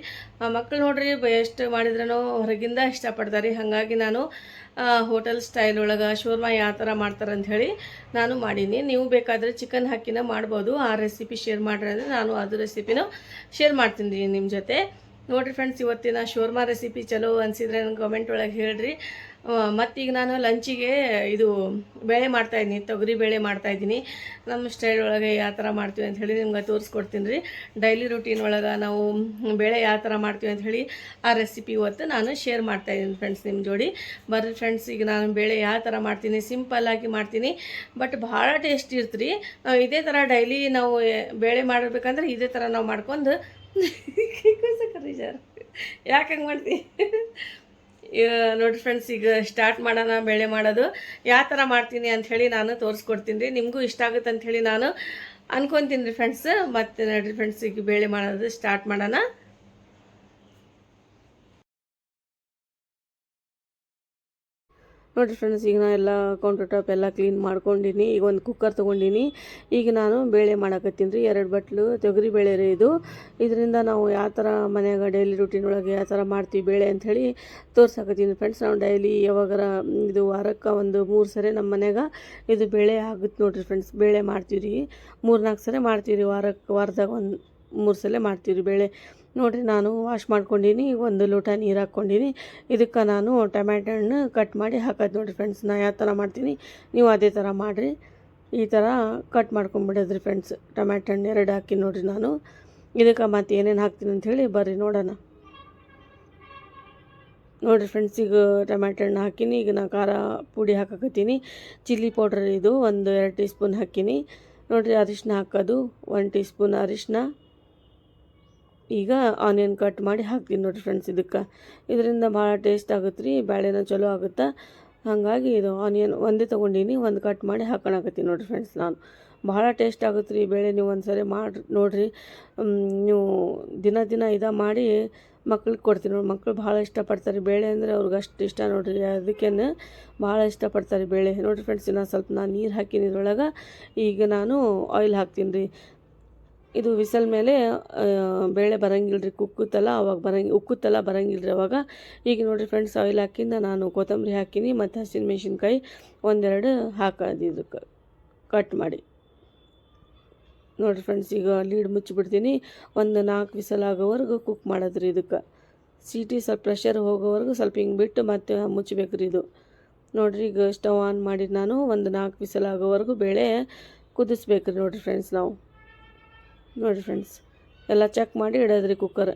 ಮಕ್ಕಳು ನೋಡ್ರಿ ಎಷ್ಟು ಮಾಡಿದ್ರೂ ಹೊರಗಿಂದ ಇಷ್ಟಪಡ್ತಾರೆ. ಹಾಗಾಗಿ ನಾನು ಹೋಟೆಲ್ ಸ್ಟೈಲ್ ಒಳಗೆ ಶೂರ್ಮ ಯಾವ ಥರ ಮಾಡ್ತಾರೆ ಅಂಥೇಳಿ ನಾನು ಮಾಡೀನಿ. ನೀವು ಬೇಕಾದರೆ ಚಿಕನ್ ಹಾಕಿನ ಮಾಡ್ಬೋದು. ಆ ರೆಸಿಪಿ ಶೇರ್ ಮಾಡ್ರಿ ಅಂದರೆ ನಾನು ಅದು ರೆಸಿಪಿನೂ ಶೇರ್ ಮಾಡ್ತೀನಿ ರೀ ನಿಮ್ಮ ಜೊತೆ. ನೋಡಿರಿ ಫ್ರೆಂಡ್ಸ್, ಇವತ್ತಿನ ಶೂರ್ಮ ರೆಸಿಪಿ ಚಲೋ ಅನಿಸಿದ್ರೆ ನನಗೆ ಕಮೆಂಟ್ ಒಳಗೆ ಹೇಳ್ರಿ. ಮತ್ತೀಗ ನಾನು ಲಂಚಿಗೆ ಇದು ಬೇಳೆ ಮಾಡ್ತಾಯಿದ್ದೀನಿ, ತೊಗರಿ ಬೇಳೆ ಮಾಡ್ತಾಯಿದ್ದೀನಿ. ನಮ್ಮ ಸ್ಟೈಲ್ ಒಳಗೆ ಯಾವ ಥರ ಮಾಡ್ತೀವಿ ಅಂತ ಹೇಳಿ ನಿಮ್ಗೆ ತೋರಿಸ್ಕೊಡ್ತೀನಿ ರೀ. ಡೈಲಿ ರೂಟೀನ್ ಒಳಗೆ ನಾವು ಬೇಳೆ ಯಾವ ಥರ ಮಾಡ್ತೀವಿ ಅಂತ ಹೇಳಿ ಆ ರೆಸಿಪಿ ಇವತ್ತು ನಾನು ಶೇರ್ ಮಾಡ್ತಾಯಿದ್ದೀನಿ ಫ್ರೆಂಡ್ಸ್ ನಿಮ್ಮ ಜೋಡಿ. ಬರ್ರಿ ಫ್ರೆಂಡ್ಸ್, ಈಗ ನಾನು ಬೇಳೆ ಯಾವ ಥರ ಮಾಡ್ತೀನಿ, ಸಿಂಪಲ್ಲಾಗಿ ಮಾಡ್ತೀನಿ, ಬಟ್ ಭಾಳ ಟೇಸ್ಟಿ ಇರ್ತೀರಿ. ನಾವು ಇದೇ ಥರ ಡೈಲಿ ನಾವು ಬೇಳೆ ಮಾಡಬೇಕಂದ್ರೆ ಇದೇ ಥರ ನಾವು ಮಾಡ್ಕೊಂಡು ಯಾಕೆ ಹಂಗೆ ಮಾಡ್ತೀವಿ ನೋಡಿರಿ ಫ್ರೆಂಡ್ಸ್, ಈಗ ಸ್ಟಾರ್ಟ್ ಮಾಡೋಣ ಬೇಳೆ ಮಾಡೋದು. ಯಾವ ಥರ ಮಾಡ್ತೀನಿ ಅಂಥೇಳಿ ನಾನು ತೋರಿಸ್ಕೊಡ್ತೀನಿ ರೀ. ನಿಮಗೂ ಇಷ್ಟ ಆಗುತ್ತೆ ಅಂಥೇಳಿ ನಾನು ಅನ್ಕೊತೀನಿ ರೀ ಫ್ರೆಂಡ್ಸ್. ಮತ್ತು ನೋಡಿರಿ ಫ್ರೆಂಡ್ಸ್, ಈಗ ಬೇಳೆ ಮಾಡೋದು ಸ್ಟಾರ್ಟ್ ಮಾಡೋಣ. ನೋಡಿರಿ ಫ್ರೆಂಡ್ಸ್, ಈಗ ನಾನು ಎಲ್ಲ ಕೌಂಟರ್ ಟಾಪ್ ಎಲ್ಲ ಕ್ಲೀನ್ ಮಾಡ್ಕೊಂಡಿನಿ. ಈಗ ಒಂದು ಕುಕ್ಕರ್ ತೊಗೊಂಡಿನಿ. ಈಗ ನಾನು ಬೇಳೆ ಮಾಡಕತ್ತೀನಿ ರೀ. 2 ಬಟ್ಲು ತೊಗರಿ ಬೇಳೆ ರೀ ಇದು. ಇದರಿಂದ ನಾವು ಯಾವ ಥರ ಮನ್ಯಾಗ ಡೈಲಿ ರೂಟೀನ್ ಒಳಗೆ ಯಾವ ಥರ ಮಾಡ್ತೀವಿ ಬೇಳೆ ಅಂಥೇಳಿ ತೋರ್ಸಕತ್ತೀನಿ ಫ್ರೆಂಡ್ಸ್. ನಾವು ಡೈಲಿ ಯಾವಾಗಾರ ಇದು ವಾರಕ್ಕೆ ಒಂದು 3 ಸರಿ ನಮ್ಮ ಮನ್ಯಾಗ ಇದು ಬೇಳೆ ಆಗುತ್ತೆ ನೋಡಿರಿ ಫ್ರೆಂಡ್ಸ್. ಬೇಳೆ ಮಾಡ್ತೀವಿ ರೀ, 3-4 ಸರಿ ಮಾಡ್ತೀವಿ ರೀ. ವಾರದಾಗ ಒಂದು 3 ಸಲ ಮಾಡ್ತೀವಿ ರೀ ಬೇಳೆ. ನೋಡಿರಿ, ನಾನು ವಾಶ್ ಮಾಡ್ಕೊಂಡಿನಿ. ಈಗ 1 ಲೋಟ ನೀರು ಹಾಕ್ಕೊಂಡಿನಿ. ಇದಕ್ಕೆ ನಾನು ಟೊಮ್ಯಾಟೊ ಹಣ್ಣು ಕಟ್ ಮಾಡಿ ಹಾಕೋದು ನೋಡಿರಿ ಫ್ರೆಂಡ್ಸ್. ನಾ ಯಾವ ಥರ ಮಾಡ್ತೀನಿ ನೀವು ಅದೇ ಥರ ಮಾಡಿರಿ. ಈ ಥರ ಕಟ್ ಮಾಡ್ಕೊಂಬಿಡೋದ್ರಿ ಫ್ರೆಂಡ್ಸ್. ಟೊಮ್ಯಾಟೊ ಹಣ್ಣು 2 ಹಾಕಿ ನೋಡಿರಿ ನಾನು. ಇದಕ್ಕೆ ಮತ್ತು ಏನೇನು ಹಾಕ್ತೀನಿ ಅಂಥೇಳಿ ಬರ್ರಿ ನೋಡೋಣ. ನೋಡಿರಿ ಫ್ರೆಂಡ್ಸ್, ಈಗ ಟೊಮ್ಯಾಟೊ ಹಣ್ಣು ಹಾಕಿನಿ. ಈಗ ನಾ ಖಾರ ಪುಡಿ ಹಾಕಕತ್ತೀನಿ. ಚಿಲ್ಲಿ ಪೌಡ್ರ್ ಇದು 1-2 ಟೀ ಸ್ಪೂನ್ ಹಾಕಿನಿ ನೋಡಿರಿ. ಅರಿಶಿನ ಹಾಕೋದು 1 ಟೀ ಸ್ಪೂನ್ ಅರಿಶಿನ. ಈಗ ಆನಿಯನ್ ಕಟ್ ಮಾಡಿ ಹಾಕ್ತೀನಿ ನೋಡಿರಿ ಫ್ರೆಂಡ್ಸ್. ಇದರಿಂದ ಭಾಳ ಟೇಸ್ಟ್ ಆಗುತ್ತೆ ರೀ, ಬೇಳೆನ ಚಲೋ ಆಗುತ್ತೆ. ಹಾಗಾಗಿ ಇದು ಆನಿಯನ್ ಒಂದೇ ತೊಗೊಂಡಿನಿ, 1 ಕಟ್ ಮಾಡಿ ಹಾಕೋಣಕತ್ತೀನಿ ನೋಡಿರಿ ಫ್ರೆಂಡ್ಸ್. ನಾನು ಭಾಳ ಟೇಸ್ಟ್ ಆಗುತ್ತೆ ರೀ ಬೇಳೆ. ನೀವು ಒಂದು ಸರಿ ಮಾಡಿ ನೋಡಿರಿ. ನೀವು ದಿನ ಇದು ಮಾಡಿ ಮಕ್ಳಿಗೆ ಕೊಡ್ತೀನಿ ನೋಡಿ. ಮಕ್ಕಳು ಭಾಳ ಇಷ್ಟಪಡ್ತಾರೆ ಬೇಳೆ ಅಂದರೆ, ಅವ್ರಿಗೆ ಅಷ್ಟು ಇಷ್ಟ ನೋಡಿರಿ. ಅದಕ್ಕೇ ಭಾಳ ಇಷ್ಟಪಡ್ತಾರೆ ಬೇಳೆ. ನೋಡಿರಿ ಫ್ರೆಂಡ್ಸ್, ಇನ್ನೂ ಸ್ವಲ್ಪ ನಾನು ನೀರು ಹಾಕಿನಿ ಇದ್ರೊಳಗೆ. ಈಗ ನಾನು ಆಯಿಲ್ ಹಾಕ್ತೀನಿ ರೀ. ಇದು ವಿಸಲ್ ಮೇಲೆ ಬೇಳೆ ಬರಂಗಿಲ್ಲ ರೀ, ಉಕ್ಕುತ್ತಲ್ಲ ಬರಂಗಿಲ್ಲ ರೀ ಅವಾಗ. ಈಗ ನೋಡಿರಿ ಫ್ರೆಂಡ್ಸ್, ಆಯಿಲ್ ಹಾಕಿಂದ ನಾನು ಕೊತ್ತಂಬರಿ ಹಾಕಿನಿ ಮತ್ತು ಹಸಿಮೆಣ್ಸಿನ್ಕಾಯಿ 1-2 ಹಾಕೋದು ಇದಕ್ಕೆ ಕಟ್ ಮಾಡಿ. ನೋಡಿರಿ ಫ್ರೆಂಡ್ಸ್, ಈಗ ಲೀಡ್ ಮುಚ್ಚಿಬಿಡ್ತೀನಿ. 4 ವಿಸಲ್ ಆಗೋವರೆಗೂ ಕುಕ್ ಮಾಡೋದ್ರಿ. ಇದಕ್ಕೆ ಸೀಟಿ ಸ್ವಲ್ಪ ಪ್ರೆಷರ್ ಹೋಗೋವರೆಗೂ ಸ್ವಲ್ಪ ಹಿಂಗೆ ಬಿಟ್ಟು ಮತ್ತೆ ಮುಚ್ಚಬೇಕು ರೀ ಇದು. ನೋಡಿರಿ, ಈಗ ಸ್ಟವ್ ಆನ್ ಮಾಡಿ ನಾನು 4 ವಿಸಲ್ ಆಗೋವರೆಗೂ ಬೇಳೆ ಕುದಿಸ್ಬೇಕು ರೀ ನೋಡಿರಿ ಫ್ರೆಂಡ್ಸ್. ನಾವು ನೋಡಿರಿ ಫ್ರೆಂಡ್ಸ್, ಎಲ್ಲ ಚೆಕ್ ಮಾಡಿ ಇಡೋದ್ರಿ ಕುಕ್ಕರ್.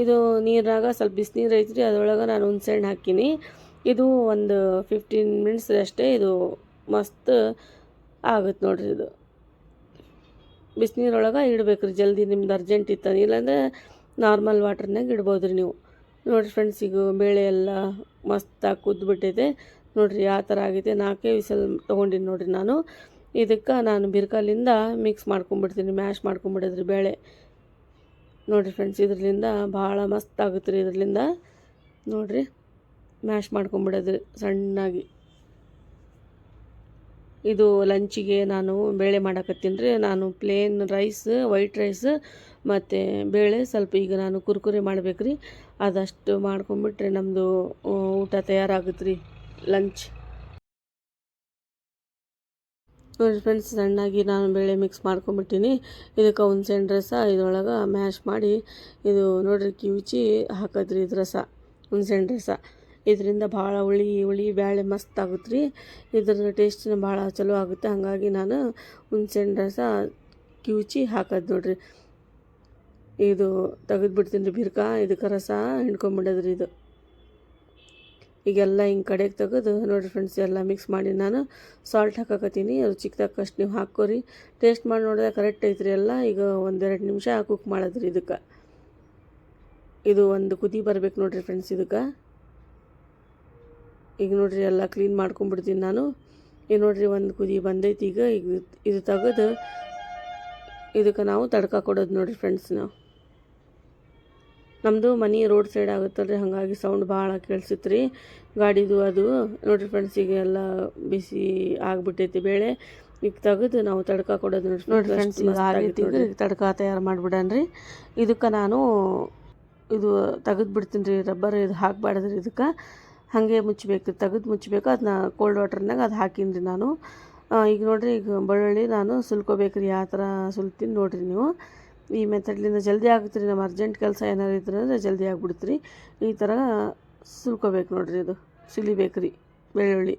ಇದು ನೀರಾಗ ಸ್ವಲ್ಪ ಬಿಸಿನೀರು ಐತ್ರಿ, ಅದರೊಳಗೆ ನಾನು ಹುಣಸೆಹಣ್ಣು ಹಾಕಿನಿ. ಇದು ಒಂದು 15 ಮಿನಿಟ್ಸ್ ಅಷ್ಟೇ. ಇದು ಮಸ್ತ್ ಆಗುತ್ತೆ ನೋಡಿರಿ. ಇದು ಬಿಸಿನೀರೊಳಗೆ ಇಡಬೇಕ್ರಿ ಜಲ್ದಿ. ನಿಮ್ದು ಅರ್ಜೆಂಟ್ ಇತ್ತು ಇಲ್ಲಾಂದರೆ ನಾರ್ಮಲ್ ವಾಟರ್ನಾಗ ಇಡ್ಬೋದು ರೀ ನೀವು. ನೋಡಿರಿ ಫ್ರೆಂಡ್ಸ್, ಈಗ ಬೇಳೆ ಎಲ್ಲ ಮಸ್ತಾಗಿ ಕುದ್ದುಬಿಟ್ಟೈತೆ ನೋಡಿರಿ. ಯಾವ ಥರ ಆಗೈತೆ. 4 ವಿಸಲ್ ತೊಗೊಂಡಿನಿ ನೋಡಿರಿ ನಾನು. ಇದಕ್ಕೆ ನಾನು ಬಿರ್ಕಲಿಂದ ಮಿಕ್ಸ್ ಮಾಡ್ಕೊಂಬಿಡ್ತೀನಿ, ಮ್ಯಾಶ್ ಮಾಡ್ಕೊಂಬಿಡೋದ್ರಿ ಬೇಳೆ. ನೋಡಿರಿ ಫ್ರೆಂಡ್ಸ್, ಇದರಿಂದ ಭಾಳ ಮಸ್ತ್ ಆಗುತ್ತೆ ರೀ. ಇದರಿಂದ ನೋಡಿರಿ ಮ್ಯಾಶ್ ಮಾಡ್ಕೊಂಬಿಡೋದ್ರಿ ಸಣ್ಣಾಗಿ. ಇದು ಲಂಚಿಗೆ ನಾನು ಬೇಳೆ ಮಾಡಕತ್ತೀನಿ ರೀ. ನಾನು ಪ್ಲೇನ್ ರೈಸ್, ವೈಟ್ ರೈಸ್ ಮತ್ತು ಬೇಳೆ ಸ್ವಲ್ಪ ಈಗ ನಾನು ಕುರ್ಕುರಿ ಮಾಡ್ಬೇಕು ರೀ. ಅದಷ್ಟು ಮಾಡ್ಕೊಂಬಿಟ್ರೆ ನಮ್ಮದು ಊಟ ತಯಾರಾಗುತ್ತೆ ರೀ, ಲಂಚ್. ನೋಡಿ ಫ್ರೆಂಡ್ಸ್, ಸಣ್ಣಾಗಿ ನಾನು ಬೇಳೆ ಮಿಕ್ಸ್ ಮಾಡ್ಕೊಂಬಿಟ್ಟಿನಿ. ಇದಕ್ಕೆ ಹುಣ್ಸೆಹಣ್ಣು ರಸ ಇದ್ರೊಳಗೆ ಮ್ಯಾಶ್ ಮಾಡಿ ಇದು ನೋಡ್ರಿ ಕಿವುಚಿ ಹಾಕೋದ್ರಿ. ಇದು ರಸ, ಹುಣ್ಸೆಹಣ್ಣು ರಸ, ಇದರಿಂದ ಭಾಳ ಹುಳಿ ಬೇಳೆ ಮಸ್ತ್ ಆಗುತ್ತೆ ರೀ. ಇದ್ರ ಟೇಸ್ಟಿನ ಭಾಳ ಚಲೋ ಆಗುತ್ತೆ. ಹಾಗಾಗಿ ನಾನು ಹುಣ್ಸೆಹಣ್ಣು ರಸ ಕಿವುಚಿ ಹಾಕೋದು ನೋಡ್ರಿ. ಇದು ತೆಗೆದ್ಬಿಡ್ತೀನಿ ರೀ ಬಿರ್ಕ. ಇದಕ್ಕೆ ರಸ ಹಿಂಡ್ಕೊಂಬಿಡೋದ್ರಿ. ಇದು ಈಗೆಲ್ಲ ಹಿಂಗೆ ಕಡೆಗೆ ತೆಗೆದು ನೋಡಿರಿ ಫ್ರೆಂಡ್ಸ್, ಎಲ್ಲ ಮಿಕ್ಸ್ ಮಾಡಿ ನಾನು ಸಾಲ್ಟ್ ಹಾಕಕತ್ತೀನಿ. ಅದು ಚಿಕ್ಕ ತಕ್ಕಷ್ಟು ನೀವು ಹಾಕ್ಕೋರಿ. ಟೇಸ್ಟ್ ಮಾಡಿ ನೋಡಿದ್ರೆ ಕರೆಕ್ಟ್ ಐತ್ರಿ ಎಲ್ಲ. ಈಗ 1-2 ನಿಮಿಷ ಕುಕ್ ಮಾಡೋದ್ರಿ. ಇದಕ್ಕೆ ಇದು ಒಂದು ಕುದಿ ಬರ್ಬೇಕು ನೋಡಿರಿ ಫ್ರೆಂಡ್ಸ್. ಇದಕ್ಕೆ ಈಗ ನೋಡಿರಿ ಎಲ್ಲ ಕ್ಲೀನ್ ಮಾಡ್ಕೊಂಬಿಡ್ತೀನಿ ನಾನು. ಈಗ ನೋಡಿರಿ ಒಂದು ಕುದಿ ಬಂದೈತಿ. ಈಗ ಇದು ತೆಗೆದು ಇದಕ್ಕೆ ನಾವು ತಡ್ಕ ಕೊಡೋದು ನೋಡಿರಿ ಫ್ರೆಂಡ್ಸ್. ನಮ್ಮದು ಮನೆ ರೋಡ್ ಸೈಡ್ ಆಗುತ್ತಲ್ರಿ, ಹಾಗಾಗಿ ಸೌಂಡ್ ಭಾಳ ಕೇಳಿಸುತ್ತೆ ರೀ ಗಾಡಿದು. ಅದು ನೋಡಿರಿ ಫ್ರೆಂಡ್ಸ್, ಈಗ ಎಲ್ಲ ಬಿಸಿ ಆಗಿಬಿಟ್ಟೈತಿ ಬೇಳೆ. ಈಗ ತೆಗೆದು ನಾವು ತಡ್ಕ ಕೊಡೋದು ನೋಡಿರಿ ಫ್ರೆಂಡ್ಸ್. ಈಗ ಆಗೈತಿ. ಈಗ ತಡ್ಕ ತಯಾರು ಮಾಡಿಬಿಡನ್ರಿ. ಇದಕ್ಕೆ ನಾನು ಇದು ತೆಗೆದ್ಬಿಡ್ತೀನಿ ರೀ. ರಬ್ಬರ್ ಇದು ಹಾಕಬಾರ್ದ್ರಿ. ಇದಕ್ಕೆ ಹಾಗೆ ಮುಚ್ಚಬೇಕು, ತೆಗೆದು ಮುಚ್ಚಬೇಕು. ಅದನ್ನ ಕೋಲ್ಡ್ ವಾಟರ್ನಾಗ ಅದು ಹಾಕೀನಿ ರೀ ನಾನು. ಈಗ ನೋಡಿರಿ, ಈಗ ಬೆಳ್ಳುಳ್ಳಿ ನಾನು ಸುಲ್ಕೋಬೇಕು ರೀ. ಯಾವ ಥರ ಸುಲ್ತೀನಿ ನೋಡಿರಿ ನೀವು. ಈ ಮೆಥಡ್ಲಿಂದ ಜಲ್ದಿ ಆಗುತ್ತೆ ರೀ. ನಮ್ಮ ಅರ್ಜೆಂಟ್ ಕೆಲಸ ಏನಾರು ಇದ್ರೆ ಅಂದರೆ ಜಲ್ದಿ ಆಗಿಬಿಡುತ್ತೆ ರೀ. ಈ ಥರ ಸುಲ್ಕೋಬೇಕು ನೋಡಿರಿ. ಇದು ಸುಲಿಬೇಕು ರೀ ಬೆಳ್ಳುಳ್ಳಿ.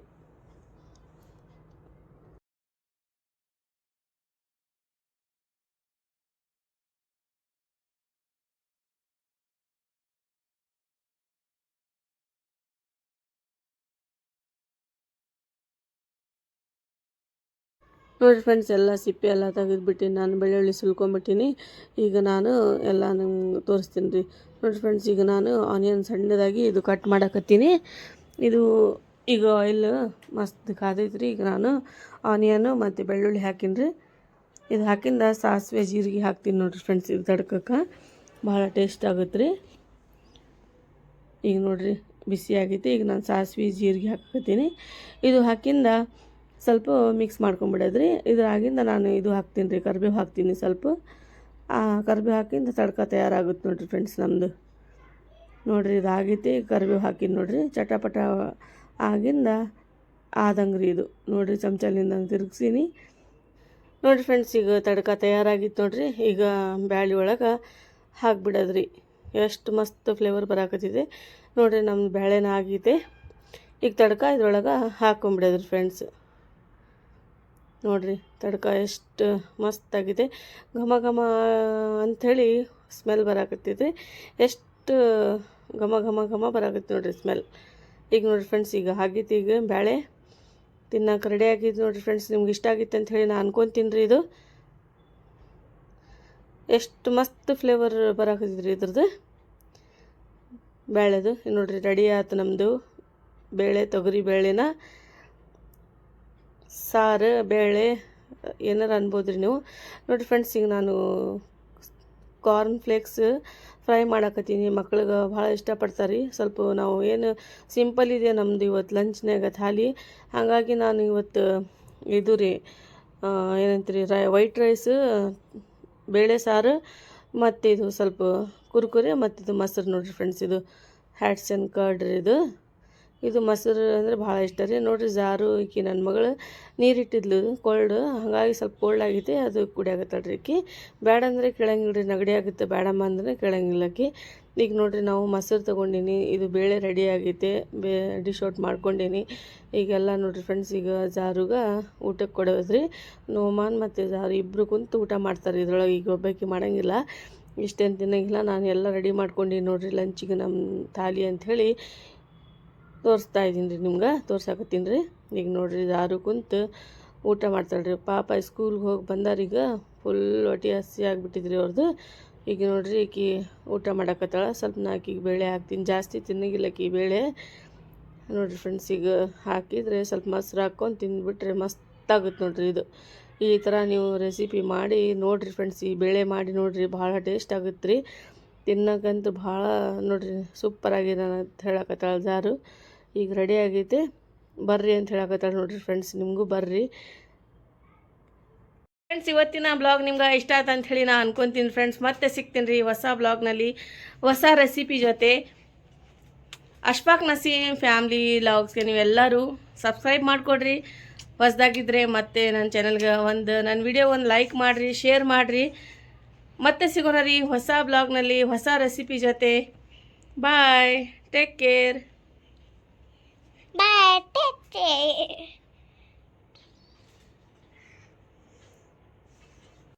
ನೋಡಿ ಫ್ರೆಂಡ್ಸ್, ಎಲ್ಲ ಸಿಪ್ಪೆ ಎಲ್ಲ ತೆಗೆದುಬಿಟ್ಟು ನಾನು ಬೆಳ್ಳುಳ್ಳಿ ಸುಲ್ಕೊಂಬಿಟ್ಟಿನಿ. ಈಗ ನಾನು ಎಲ್ಲ ನಿಮ್ಗೆ ತೋರಿಸ್ತೀನಿ ರೀ. ನೋಡಿ ಫ್ರೆಂಡ್ಸ್, ಈಗ ನಾನು ಆನಿಯನ್ ಸಣ್ಣದಾಗಿ ಇದು ಕಟ್ ಮಾಡಕತ್ತೀನಿ. ಇದು ಈಗ ಆಯಿಲ್ ಮಸ್ತ್ ಕಾದೈತೆ ರೀ. ಈಗ ನಾನು ಆನಿಯನು ಮತ್ತು ಬೆಳ್ಳುಳ್ಳಿ ಹಾಕೀನಿ ರೀ. ಇದು ಹಾಕಿಂದ ಸಾಸಿವೆ ಜೀರಿಗೆ ಹಾಕ್ತೀನಿ ನೋಡಿರಿ ಫ್ರೆಂಡ್ಸ್. ಇದು ತಡ್ಕಕ್ಕೆ ಭಾಳ ಟೇಸ್ಟ್ ಆಗುತ್ತೆ ರೀ. ಈಗ ನೋಡಿರಿ ಬಿಸಿ ಆಗೈತಿ. ಈಗ ನಾನು ಸಾಸಿವೆ ಜೀರಿಗೆ ಹಾಕತ್ತೀನಿ. ಇದು ಹಾಕಿಂದ ಸ್ವಲ್ಪ ಮಿಕ್ಸ್ ಮಾಡ್ಕೊಂಬಿಡೋದ್ರಿ. ಇದ್ರಾಗಿಂದ ನಾನು ಇದು ಹಾಕ್ತೀನಿ ರೀ, ಕರಿಬೇವು ಹಾಕ್ತೀನಿ ಸ್ವಲ್ಪ. ಕರಿಬೇವು ಹಾಕಿಂದ ತಡ್ಕ ತಯಾರಾಗುತ್ತೆ ನೋಡಿರಿ ಫ್ರೆಂಡ್ಸ್ ನಮ್ಮದು. ನೋಡಿರಿ ಇದಾಗೈತಿ. ಕರಿಬೇವು ಹಾಕಿನಿ ನೋಡಿರಿ. ಚಟಪಟ ಆಗಿಂದ ಆದಂಗೆ ರೀ ಇದು. ನೋಡಿರಿ ಚಮಚಲಿಂದ ತಿರುಗಿಸೀನಿ. ನೋಡಿರಿ ಫ್ರೆಂಡ್ಸ್, ಈಗ ತಡ್ಕ ತಯಾರಾಗಿತ್ತು ನೋಡಿರಿ. ಈಗ ಬ್ಯಾಳಿ ಒಳಗೆ ಹಾಕ್ಬಿಡೋದ್ರಿ. ಎಷ್ಟು ಮಸ್ತ್ ಫ್ಲೇವರ್ ಬರಾಕತ್ತಿದೆ ನೋಡಿರಿ. ನಮ್ಮ ಬೇಳೆನ ಆಗೈತೆ. ಈಗ ತಡ್ಕ ಇದ್ರೊಳಗೆ ಹಾಕ್ಕೊಂಬಿಡೋದ್ರಿ ಫ್ರೆಂಡ್ಸ್. ನೋಡಿರಿ ತಡ್ಕ ಎಷ್ಟು ಮಸ್ತಾಗಿದೆ. ಘಮ ಘಮ ಅಂಥೇಳಿ ಸ್ಮೆಲ್ ಬರಾಕತ್ತೈತಿ. ಎಷ್ಟು ಘಮ ಘಮ ಘಮ ಬರಾಕತ್ತಿ ನೋಡಿರಿ ಸ್ಮೆಲ್. ಈಗ ನೋಡಿರಿ ಫ್ರೆಂಡ್ಸ್, ಈಗ ಆಗೈತಿ. ಈಗ ಬೇಳೆ ತಿನ್ನಕ್ಕೆ ರೆಡಿ ಆಗಿದ್ದು ನೋಡಿರಿ ಫ್ರೆಂಡ್ಸ್. ನಿಮ್ಗೆ ಇಷ್ಟ ಆಗಿತ್ತು ಅಂಥೇಳಿ ನಾನು ಅನ್ಕೊತೀನಿ ರೀ. ಇದು ಎಷ್ಟು ಮಸ್ತ್ ಫ್ಲೇವರ್ ಬರಾಕತ್ತಿದ್ರಿ ಇದ್ರದ್ದು ಬೇಳೆದು. ನೋಡಿರಿ ರೆಡಿ ಆಯ್ತು ನಮ್ಮದು ಬೇಳೆ, ತೊಗರಿ ಬೇಳೆನ ಸಾರು ಬೇಳೆ ಏನಾರು ಅನ್ಬೋದು ರೀ ನೀವು. ನೋಡಿ ಫ್ರೆಂಡ್ಸ್, ಈಗ ನಾನು ಕಾರ್ನ್ ಫ್ಲೇಕ್ಸ್ ಫ್ರೈ ಮಾಡಕತ್ತೀನಿ. ಮಕ್ಳಿಗೆ ಭಾಳ ಇಷ್ಟಪಡ್ತಾರೆ ರೀ. ಸ್ವಲ್ಪ ನಾವು ಏನು ಸಿಂಪಲ್ ಇದೆ ನಮ್ಮದು ಇವತ್ತು ಲಂಚ್ನಾಗ ಥಾಲಿ. ಹಾಗಾಗಿ ನಾನು ಇವತ್ತು ಇದು ರೀ ಏನಂತೀರಿ ವೈಟ್ ರೈಸ್, ಬೇಳೆ ಸಾರು ಮತ್ತು ಇದು ಸ್ವಲ್ಪ ಕುರ್ಕುರೆ ಮತ್ತು ಇದು ಮೊಸರು ನೋಡಿರಿ ಫ್ರೆಂಡ್ಸ್. ಇದು ಹ್ಯಾಟ್ಸ್ ಆ್ಯಂಡ್ ಕರ್ಡ್ ರೀ. ಇದು ಮೊಸರು ಅಂದರೆ ಭಾಳ ಇಷ್ಟ ರೀ. ನೋಡಿರಿ ಜಾರು ಈಕಿ ನನ್ನ ಮಗಳು ನೀರಿಟ್ಟಿದ್ಲು ಕೋಲ್ಡ್, ಹಾಗಾಗಿ ಸ್ವಲ್ಪ ಕೋಲ್ಡ್ ಆಗೈತೆ. ಅದು ಕುಡಿಯಾಗತ್ತಳ್ರಿ ಈಕಿ. ಬೇಡ ಅಂದರೆ ಕೇಳಂಗಿಲ್ಲ ರೀ, ನೆಗಡಿ ಆಗುತ್ತೆ ಬೇಡಮ್ಮ ಅಂದರೆ ಕೇಳಂಗಿಲ್ಲ ಆಕಿ. ಈಗ ನೋಡಿರಿ ನಾವು ಮೊಸರು ತೊಗೊಂಡಿನಿ. ಇದು ಬೇಳೆ ರೆಡಿ ಆಗೈತೆ. ಡಿಶ್ ಔಟ್ ಮಾಡ್ಕೊಂಡೀನಿ. ಈಗೆಲ್ಲ ನೋಡಿರಿ ಫ್ರೆಂಡ್ಸ್, ಈಗ ಜಾರುಗೆ ಊಟಕ್ಕೆ ಕೊಡೋದ್ರಿ. ನೋಮಾನ್ ಮತ್ತು ಜಾರು ಇಬ್ಬರು ಕುಂತು ಊಟ ಮಾಡ್ತಾರೆ ಇದ್ರೊಳಗೆ. ಈಗ ಒಬ್ಬಾಕಿ ಮಾಡೋಂಗಿಲ್ಲ, ಇಷ್ಟೇನು ತಿನ್ನೋಂಗಿಲ್ಲ. ನಾನು ಎಲ್ಲ ರೆಡಿ ಮಾಡ್ಕೊಂಡು ನೋಡಿರಿ ಲಂಚಿಗೆ ನಮ್ಮ ಥಾಲಿ ಅಂಥೇಳಿ ತೋರಿಸ್ತಾ ಇದ್ದೀನಿ ರೀ, ನಿಮ್ಗೆ ತೋರ್ಸಾಕತ್ತೀನಿ ರೀ. ಈಗ ನೋಡಿರಿ ಜಾರು ಕುಂತು ಊಟ ಮಾಡ್ತಾಳೆ ರೀ. ಪಾಪ ಸ್ಕೂಲ್ಗೆ ಹೋಗಿ ಬಂದಾರೀಗ ಫುಲ್ ಹೊಟ್ಟೆ ಹಸಿ ಆಗಿಬಿಟ್ಟಿದ್ರಿ ಅವ್ರದ್ದು. ಈಗ ನೋಡಿರಿ ಈಕಿ ಊಟ ಮಾಡಕತ್ತಾಳೆ. ಸ್ವಲ್ಪ ನಾ ಆಕಿಗೆ ಬೇಳೆ ಹಾಕ್ತೀನಿ, ಜಾಸ್ತಿ ತಿನ್ನೋಂಗಿಲ್ಲ ಆಕಿ ಬೇಳೆ. ನೋಡಿರಿ ಫ್ರೆಂಡ್ಸ್, ಈಗ ಹಾಕಿದರೆ ಸ್ವಲ್ಪ ಮೊಸರು ಹಾಕ್ಕೊಂಡು ತಿಂದುಬಿಟ್ರೆ ಮಸ್ತಾಗುತ್ತೆ ನೋಡಿರಿ. ಇದು ಈ ಥರ ನೀವು ರೆಸಿಪಿ ಮಾಡಿ ನೋಡಿರಿ ಫ್ರೆಂಡ್ಸ್. ಈ ಬೇಳೆ ಮಾಡಿ ನೋಡಿರಿ, ಭಾಳ ಟೇಸ್ಟ್ ಆಗುತ್ತೆ ರೀ. ತಿನ್ನೋಕ್ಕಂತೂ ಭಾಳ ನೋಡಿರಿ ಸೂಪರಾಗಿದೆ ಅಂತ ಹೇಳಕತ್ತಾಳೆ ಜಾರು. ಈಗ ರೆಡಿ ಆಗೈತೆ, ಬರ್ರಿ ಅಂತ ಹೇಳಕತ್ತಾಳೆ ನೋಡಿರಿ ಫ್ರೆಂಡ್ಸ್. ನಿಮಗೂ ಬರ್ರಿ ಫ್ರೆಂಡ್ಸ್. ಇವತ್ತಿನ ಬ್ಲಾಗ್ ನಿಮ್ಗೆ ಇಷ್ಟ ಆಯ್ತು ಅಂಥೇಳಿ ನಾನು ಅನ್ಕೊತೀನಿ ಫ್ರೆಂಡ್ಸ್. ಮತ್ತೆ ಸಿಗ್ತೀನಿ ರೀ ಹೊಸ ಬ್ಲಾಗ್ನಲ್ಲಿ ಹೊಸ ರೆಸಿಪಿ ಜೊತೆ. ಅಶ್ಫಾಕ್ ನಸೀಮ್ ಫ್ಯಾಮ್ಲಿ ಲಾಗ್ಸ್ಗೆ ನೀವೆಲ್ಲರೂ ಸಬ್ಸ್ಕ್ರೈಬ್ ಮಾಡಿಕೊಡ್ರಿ. ಹೊಸದಾಗಿದ್ದರೆ ಮತ್ತೆ ನನ್ನ ಚಾನಲ್ಗೆ ನನ್ನ ವಿಡಿಯೋ ಒಂದು ಲೈಕ್ ಮಾಡಿರಿ, ಶೇರ್ ಮಾಡಿರಿ. ಮತ್ತೆ ಸಿಗೋಣ ರೀ ಹೊಸ ಬ್ಲಾಗ್ನಲ್ಲಿ ಹೊಸ ರೆಸಿಪಿ ಜೊತೆ. ಬಾಯ್, ಟೇಕ್ ಕೇರ್. Bye. Take